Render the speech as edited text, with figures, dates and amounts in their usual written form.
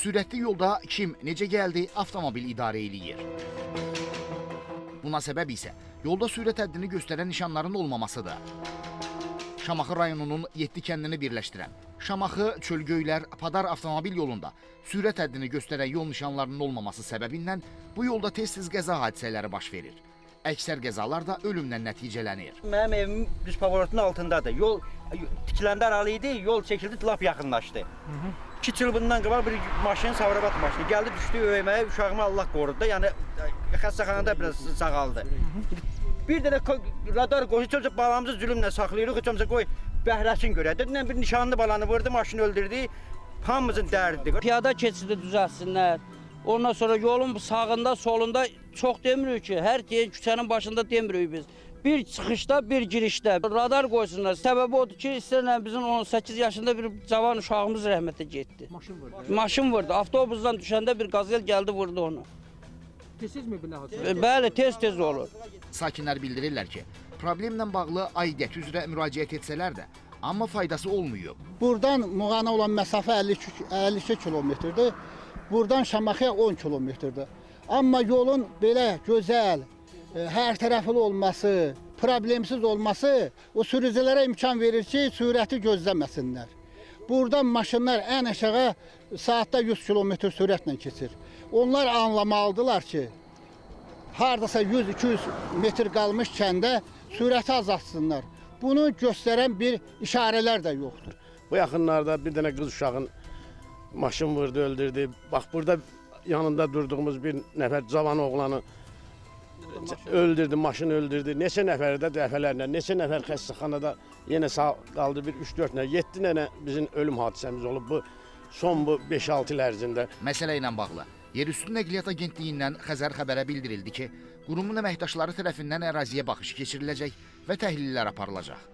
Sürətli yolda kim, necə gəldi, avtomobil idarə eləyir. Buna səbəb isə yolda sürət həddini göstərən nişanların olmamasıdır. Şamaxı rayonunun 7 kəndini birləşdirən Şamaxı, Çölgöylər, Padar avtomobil yolunda sürət həddini göstərən yol nişanlarının olmaması səbəbindən bu yolda tez-tez qəza hadisələri baş verir. Əksər qəzalar da ölümlə nəticələnir. Mənim evim düz pavorotun altındadır. Yol tikiləndə aralı idi, yol çəkildi, lap yaxınlaşdı. 2 il bundan qabaq bir maşın, savrabat maşını gəldi, düşdü öyməyə, uşağımı Allah qorudu da, yəni xəstəxanada biraz sağaldı. Bir dənə radar qoyucu balamızı zülmlə saxlayırıq, heç qoy bəhrəsin görədir. Bir nişanlı balanı vurdu, maşını öldürdü, hamımızın dərdidir. Piyada keçidi düzəltsinlər. Ondan sonra yolun sağında, solunda çox demirik ki, hər küçənin başında demirik biz. Bir çıxışda, bir girişdə radar qoysunlar. Səbəbi odur ki, istənilən bizim 18 yaşında bir cavan uşağımız rəhmətə getdi. Maşın vurdu. Avtobusdan düşəndə bir qazel gəldi, vurdu onu. Tez-tezmi belə hadisə? Bəli, tez-tez olur. Sakinlər bildirirlər ki, problemlə bağlı aidiyyət üzrə müraciət etsələr də, amma faydası olmuyor. Buradan Muğana olan məsafə 52 kilometrdir. Buradan Şamaxıya 10 kilometrdir. Amma yolun belə gözəl, hər tərəfli olması, problemsiz olması o sürücülərə imkan verir ki, sürəti gözləməsinlər. Buradan maşınlar ən aşağı saatda 100 kilometr sürətlə keçir. Onlar anlamalıdırlar ki, hardasa 100-200 metr qalmış kəndə sürəti azaltsınlar. Bunu göstərən bir işarələr də yoxdur. Bu yaxınlarda bir dənə qız uşağın maşın vurdu, öldürdü. Bax, burada yanında durduğumuz bir nəfər cavan oğlanı öldürdü, maşını öldürdü. Neçə nəfər də dəfələrlə, neçə nəfər xəstəxanada yenə sağ qaldı, bir 3-4 nəfər, 7 dənə bizim ölüm hadisəmiz olub bu son 5-6 il ərzində. Məsələ ilə bağlı Yerüstü Nəqliyyat Agentliyindən Xəzər xəbərə bildirildi ki, qurumun əməkdaşları tərəfindən əraziyə baxış keçiriləcək və təhlillər aparılacaq.